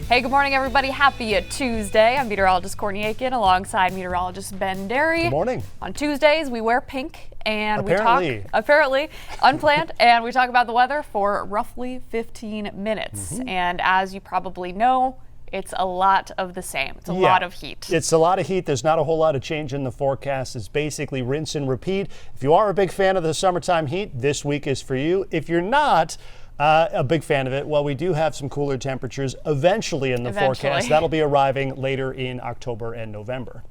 Hey, good morning, everybody. Happy Tuesday. I'm meteorologist Courtney Aitken alongside meteorologist Dery. Good morning. On Tuesdays, we wear pink and Apparently. we talk, unplanned, and we talk about the weather for roughly 15 minutes. And as you probably know, it's a lot of the same. It's a lot of heat. It's a lot of heat. There's not a whole lot of change in the forecast. It's basically rinse and repeat. If you are a big fan of the summertime heat, this week is for you. If you're not a big fan of it, well, we do have some cooler temperatures eventually in the forecast. That'll be arriving later in October and November.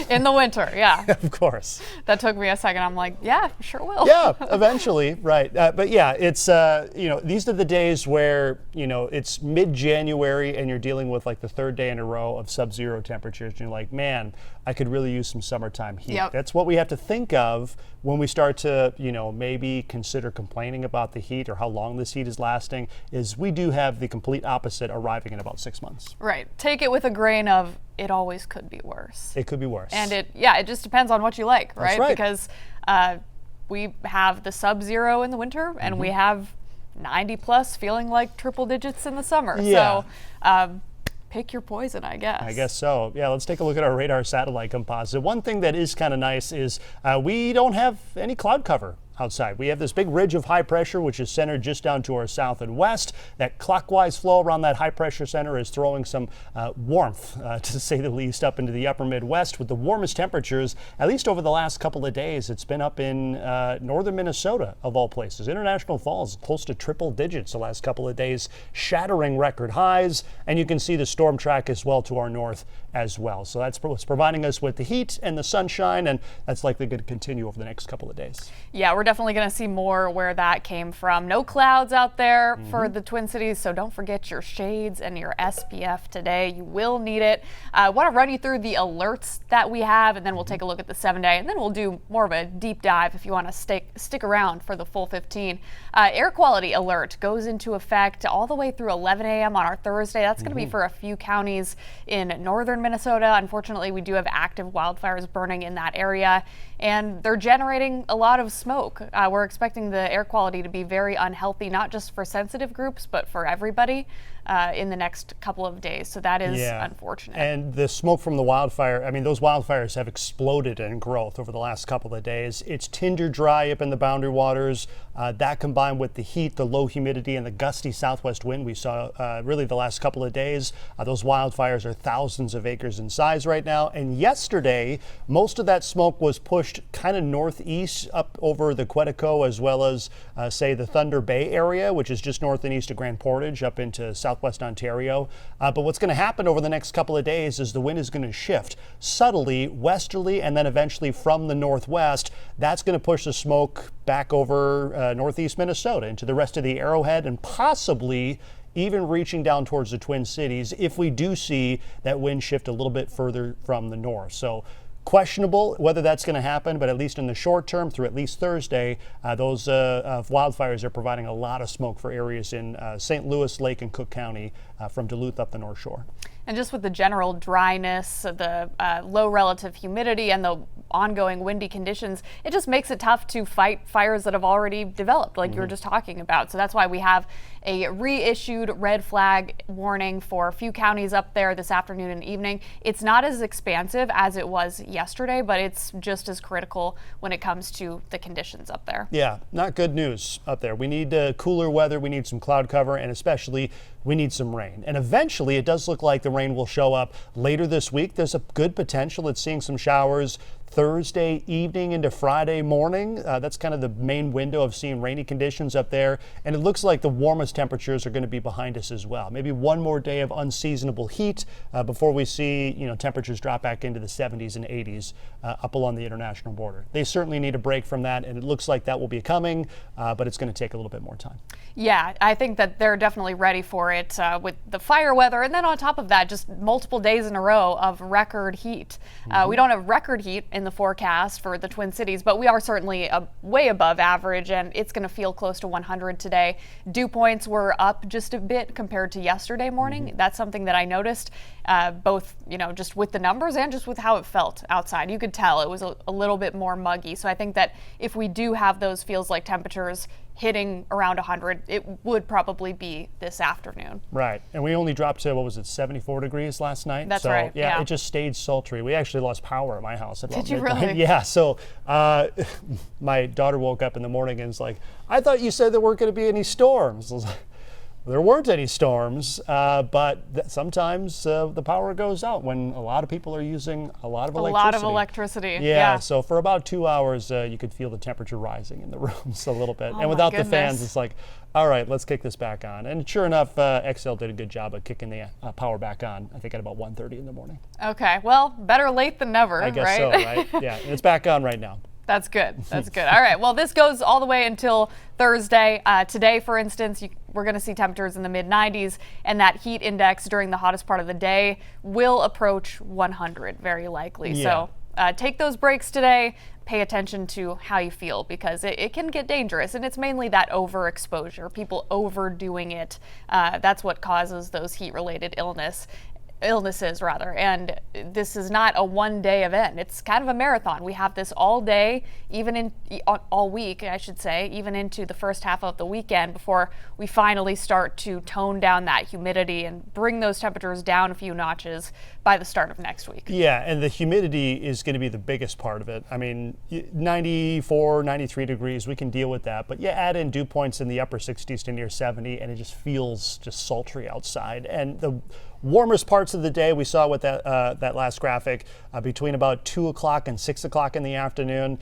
In the winter, yeah. Of course. That took me a second. I'm like, yeah, sure will. Yeah, eventually, right. But yeah, it's, these are the days where, it's mid-January and you're dealing with like the third day in a row of sub-zero temperatures. And you're like, man, I could really use some summertime heat. Yep. That's what we have to think of when we start to, maybe consider complaining about the heat or how long this heat is lasting, is we do have the complete opposite arriving in about 6 months. Right. Take it with a grain of, it always could be worse. It could be worse. And it just depends on what you like, right? That's right. Because we have the sub-zero in the winter and we have 90 plus feeling like triple digits in the summer. Yeah. So pick your poison, I guess. I guess so. Yeah, let's take a look at our radar satellite composite. One thing that is kind of nice is we don't have any cloud cover outside. We have this big ridge of high pressure, which is centered just down to our south and west. That clockwise flow around that high pressure center is throwing some warmth, to say the least, up into the upper Midwest with the warmest temperatures, at least over the last couple of days. It's been up in northern Minnesota, of all places. International Falls, close to triple digits the last couple of days, shattering record highs. And you can see the storm track as well to our north as well. So that's what's providing us with the heat and the sunshine, and that's likely going to continue over the next couple of days. Yeah, we're definitely going to see more where that came from. No clouds out there for the Twin Cities, so don't forget your shades and your SPF today. You will need it. I want to run you through the alerts that we have, and then we'll take a look at the 7-day, and then we'll do more of a deep dive if you want to stick around for the full 15. Air quality alert goes into effect all the way through 11 a.m. on our Thursday. That's going to be for a few counties in northern Minnesota. Unfortunately, we do have active wildfires burning in that area, and they're generating a lot of smoke. We're expecting the air quality to be very unhealthy, not just for sensitive groups, but for everybody in the next couple of days. So that is unfortunate. And the smoke from the wildfire, those wildfires have exploded in growth over the last couple of days. It's tinder dry up in the boundary waters. That combined with the heat, the low humidity, and the gusty southwest wind we saw really the last couple of days. Those wildfires are thousands of acres in size right now. And yesterday, most of that smoke was pushed kind of northeast up over the Quetico, as well as, say, the Thunder Bay area, which is just north and east of Grand Portage up into southwest Ontario. But what's going to happen over the next couple of days is the wind is going to shift subtly westerly and then eventually from the northwest. That's going to push the smoke back over northeast Minnesota into the rest of the Arrowhead and possibly even reaching down towards the Twin Cities if we do see that wind shift a little bit further from the north. So questionable whether that's going to happen, but at least in the short term, through at least Thursday, those wildfires are providing a lot of smoke for areas in St. Louis, Lake, and Cook County from Duluth up the North Shore. And just with the general dryness, the low relative humidity, and the ongoing windy conditions, it just makes it tough to fight fires that have already developed, like you were just talking about. So that's why we have a reissued red flag warning for a few counties up there this afternoon and evening. It's not as expansive as it was yesterday, but it's just as critical when it comes to the conditions up there. Yeah, not good news up there. We need cooler weather, we need some cloud cover, and especially we need some rain. And eventually it does look like the rain will show up later this week. There's a good potential at seeing some showers Thursday evening into Friday morning. That's kind of the main window of seeing rainy conditions up there. And it looks like the warmest temperatures are going to be behind us as well. Maybe one more day of unseasonable heat before we see temperatures drop back into the 70s and 80s up along the international border. They certainly need a break from that, and it looks like that will be coming, but it's going to take a little bit more time. Yeah, I think that they're definitely ready for it with the fire weather, and then on top of that, just multiple days in a row of record heat. We don't have record heat in the forecast for the Twin Cities, but we are certainly way above average, and it's going to feel close to 100 today. Dew points were up just a bit compared to yesterday morning. That's something that I noticed. both, just with the numbers and just with how it felt outside. You could tell it was a little bit more muggy. So I think that if we do have those feels like temperatures hitting around 100, it would probably be this afternoon. Right. And we only dropped to, 74 degrees last night? That's right. Yeah, it just stayed sultry. We actually lost power at my house at about Did you midnight. really? Yeah. So my daughter woke up in the morning and was like, I thought you said there weren't going to be any storms. I was like, there weren't any storms, but sometimes the power goes out when a lot of people are using a lot of electricity. A lot of electricity. Yeah, so for about 2 hours, you could feel the temperature rising in the rooms a little bit. Oh, and without my the fans, goodness. it's like, all right, let's kick this back on. And sure enough, XL did a good job of kicking the power back on, I think at about 1:30 in the morning. Okay, well, better late than never, I guess right? so, right? Yeah, and it's back on right now. That's good. That's good. All right. Well, this goes all the way until Thursday. Today, for instance, we're going to see temperatures in the mid-90s, and that heat index during the hottest part of the day will approach 100, very likely. Yeah. So take those breaks today. Pay attention to how you feel, because it can get dangerous, and it's mainly that overexposure, people overdoing it. That's what causes those heat-related illnesses rather. And this is not a one-day event. It's kind of a marathon. We have this all day, all week, I should say, even into the first half of the weekend before we finally start to tone down that humidity and bring those temperatures down a few notches by the start of next week. Yeah, and the humidity is going to be the biggest part of it. I mean, 94, 93 degrees, we can deal with that. But add in dew points in the upper 60s to near 70, and it just feels just sultry outside. And the warmest parts of the day, we saw with that last graphic, between about 2 o'clock and 6 o'clock in the afternoon.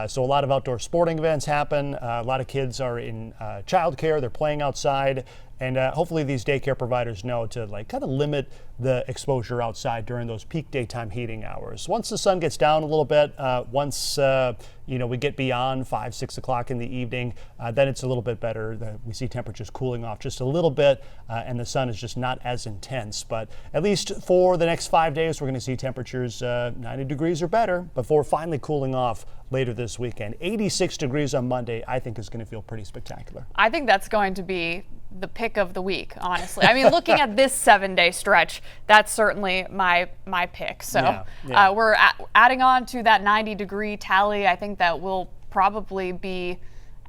So a lot of outdoor sporting events happen. A lot of kids are in childcare. They're playing outside. And hopefully these daycare providers know to kind of limit the exposure outside during those peak daytime heating hours. Once the sun gets down a little bit, once we get beyond 5, 6 o'clock in the evening, then it's a little bit better. We see temperatures cooling off just a little bit, and the sun is just not as intense. But at least for the next 5 days, we're going to see temperatures 90 degrees or better before finally cooling off later this weekend. 86 degrees on Monday, I think, is going to feel pretty spectacular. I think that's going to be the pick of the week, honestly. I mean, looking at this 7-day stretch, that's certainly my pick. So we're adding on to that 90-degree tally. I think that we'll probably be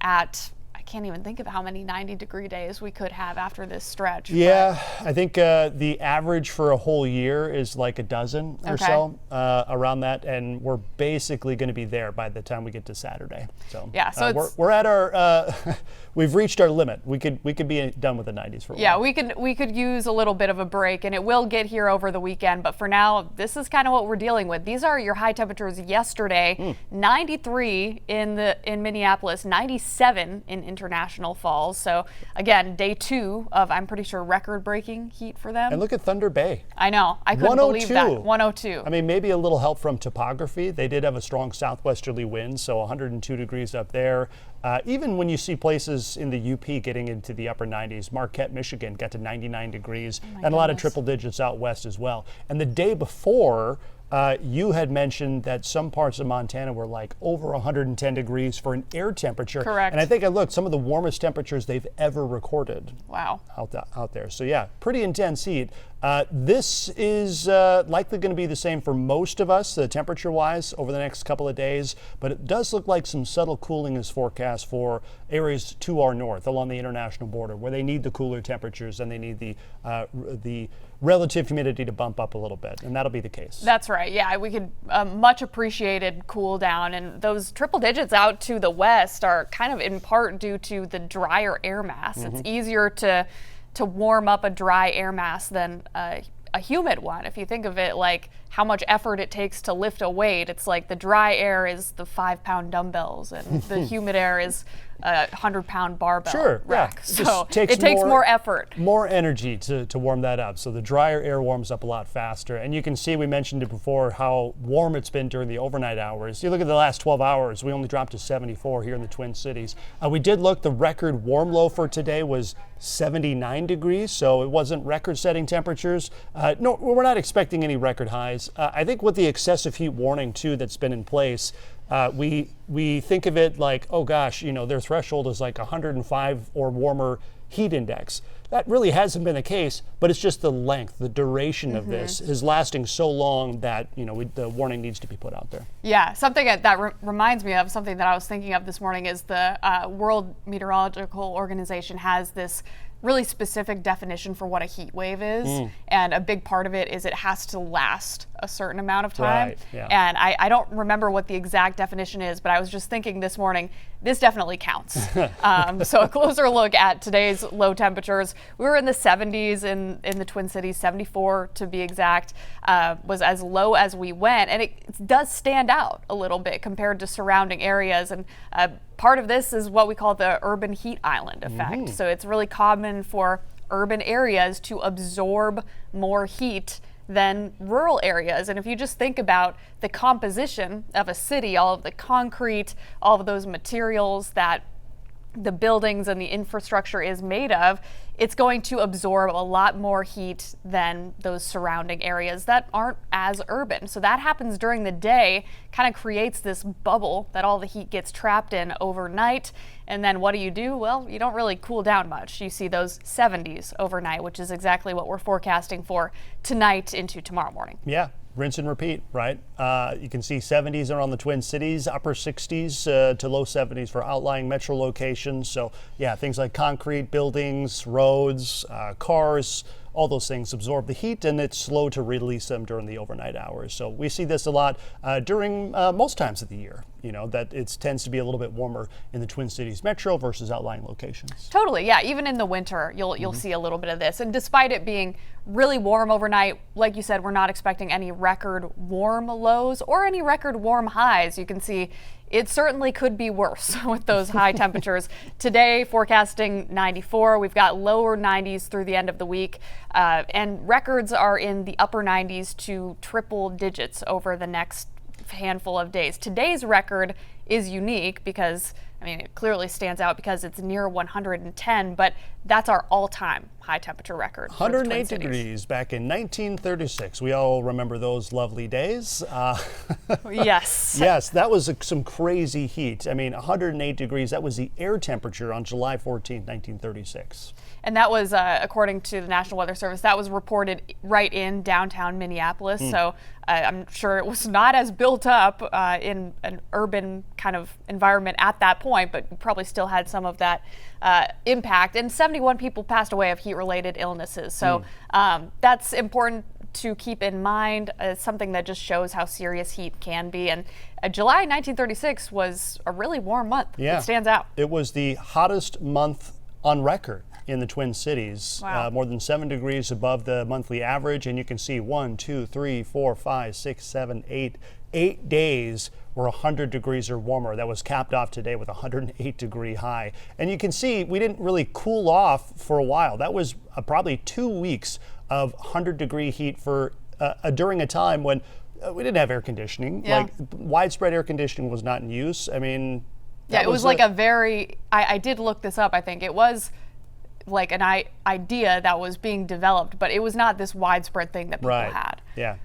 at, I can't even think of how many 90-degree days we could have after this stretch. Yeah, I think the average for a whole year is like a dozen or so around that, and we're basically going to be there by the time we get to Saturday. So yeah, so we're at our we've reached our limit. We could be done with the 90s for a while. Yeah, we could use a little bit of a break, and it will get here over the weekend. But for now, this is kind of what we're dealing with. These are your high temperatures yesterday: 93 in Minneapolis, 97 in International Falls. So again, day 2 of, I'm pretty sure, record-breaking heat for them. And look at Thunder Bay. I know. I couldn't believe that. 102. I mean, maybe a little help from topography. They did have a strong southwesterly wind, so 102 degrees up there. Even when you see places in the UP getting into the upper 90s, Marquette, Michigan got to 99 degrees, and a lot of triple digits out west as well. And the day before, you had mentioned that some parts of Montana were like over 110 degrees for an air temperature. Correct. And I think I looked, some of the warmest temperatures they've ever recorded. Wow. Out there. So yeah, pretty intense heat. This is likely going to be the same for most of us, temperature-wise, over the next couple of days. But it does look like some subtle cooling is forecast for areas to our north, along the international border, where they need the cooler temperatures and they need the relative humidity to bump up a little bit, and that'll be the case. That's right. Yeah, we could much appreciated cool down, and those triple digits out to the west are kind of in part due to the drier air mass. It's easier to warm up a dry air mass than a humid one. If you think of it like how much effort it takes to lift a weight, it's like the dry air is the 5-pound dumbbells and the humid air is a 100-pound barbell rack. So it takes more effort. More energy to warm that up. So the drier air warms up a lot faster. And you can see, we mentioned it before, how warm it's been during the overnight hours. You look at the last 12 hours, we only dropped to 74 here in the Twin Cities. We did look, the record warm low for today was 79 degrees, so it wasn't record-setting temperatures. No, we're not expecting any record highs. days. I think with the excessive heat warning too that's been in place, we think of it like, oh gosh, their threshold is like 105 or warmer heat index. That really hasn't been the case, but it's just the length, the duration of this is lasting so long that the warning needs to be put out there. Yeah, something that reminds me of something that I was thinking of this morning is the World Meteorological Organization has this really specific definition for what a heat wave is, and a big part of it is it has to last a certain amount of time. Right, yeah. And I don't remember what the exact definition is, but I was just thinking this morning, this definitely counts. So a closer look at today's low temperatures. We were in the 70s in the Twin Cities, 74 to be exact, was as low as we went, and it does stand out a little bit compared to surrounding areas. And part of this is what we call the urban heat island effect. So it's really common for urban areas to absorb more heat than rural areas. And if you just think about the composition of a city, all of the concrete, all of those materials that the buildings and the infrastructure is made of, it's going to absorb a lot more heat than those surrounding areas that aren't as urban. So that happens during the day, kind of creates this bubble that all the heat gets trapped in overnight. And then what do? Well, you don't really cool down much. You see those 70s overnight, which is exactly what we're forecasting for tonight into tomorrow morning. Yeah. Rinse and repeat, right? You can see 70s around the Twin Cities, upper 60s to low 70s for outlying metro locations. So yeah, things like concrete, buildings, roads, cars, all those things absorb the heat, and it's slow to release them during the overnight hours. So we see this a lot during most times of the year, that it tends to be a little bit warmer in the Twin Cities metro versus outlying locations. Totally, yeah. Even in the winter, you'll see a little bit of this. And despite it being really warm overnight, like you said, we're not expecting any record warm lows or any record warm highs. You can see it certainly could be worse with those high temperatures. Today, forecasting 94. We've got lower 90s through the end of the week, and records are in the upper 90s to triple digits over the next handful of days. Today's record is unique because, it clearly stands out because it's near 110, but that's our all-time high temperature record. 108 degrees back in 1936. We all remember those lovely days. Yes. Yes, that was some crazy heat. 108 degrees, that was the air temperature on July 14, 1936. And that was, according to the National Weather Service, that was reported right in downtown Minneapolis. So I'm sure it was not as built up in an urban kind of environment at that point, but probably still had some of that impact. And 71 people passed away of heat-related illnesses. So that's important to keep in mind, something that just shows how serious heat can be. And July 1936 was a really warm month. Yeah. It stands out. It was the hottest month on record in the Twin Cities. Wow. More than 7 degrees above the monthly average, and you can see 1, 2, 3, 4, 5, 6, 7, 8 days were 100 degrees or warmer. That was capped off today with a 108 degree high. And you can see we didn't really cool off for a while. That was probably 2 weeks of 100 degree heat for during a time when we didn't have air conditioning. Yeah. Like widespread air conditioning was not in use. Yeah, it was like a very, I did look this up, I think. It was like an idea that was being developed, but it was not this widespread thing that people had. Yeah.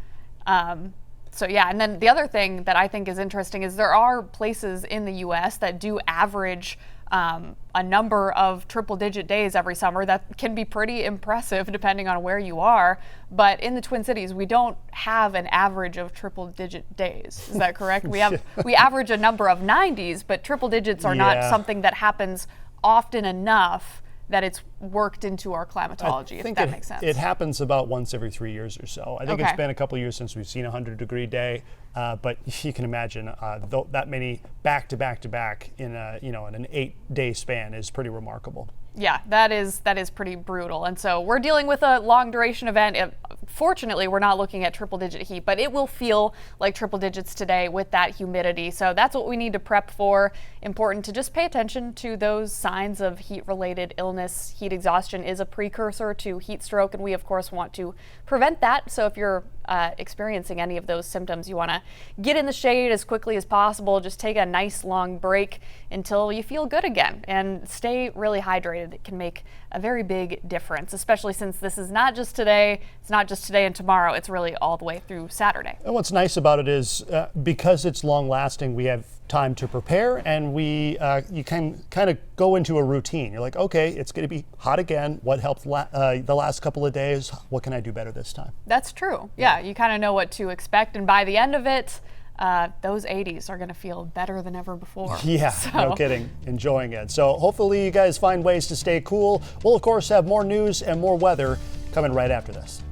So yeah, and then the other thing that I think is interesting is there are places in the U.S. that do average a number of triple-digit days every summer that can be pretty impressive depending on where you are. But in the Twin Cities, we don't have an average of triple-digit days. Is that correct? We average a number of 90s, but triple digits are not something that happens often enough that it's worked into our climatology, if that makes sense. It happens about once every 3 years or so. I think it's been a couple of years since we've seen a 100-degree day, but you can imagine that many back to back to back in an 8-day span is pretty remarkable. Yeah, that is pretty brutal. And so we're dealing with a long duration event. Fortunately, we're not looking at triple digit heat, but it will feel like triple digits today with that humidity. So that's what we need to prep for. Important to just pay attention to those signs of heat related illness. Heat exhaustion is a precursor to heat stroke, and we of course want to prevent that. So if you're experiencing any of those symptoms, you want to get in the shade as quickly as possible. Just take a nice long break until you feel good again and stay really hydrated. It can make a very big difference, especially since this is not just today. It's not just today and tomorrow. It's really all the way through Saturday. And what's nice about it is because it's long lasting, we have time to prepare, and you can kind of go into a routine. You're like, okay, it's going to be hot again. What helped the last couple of days? What can I do better this time? That's true. Yeah, you kind of know what to expect, and by the end of it, those 80s are going to feel better than ever before. Yeah, no kidding. Enjoying it. So hopefully you guys find ways to stay cool. We'll, of course, have more news and more weather coming right after this.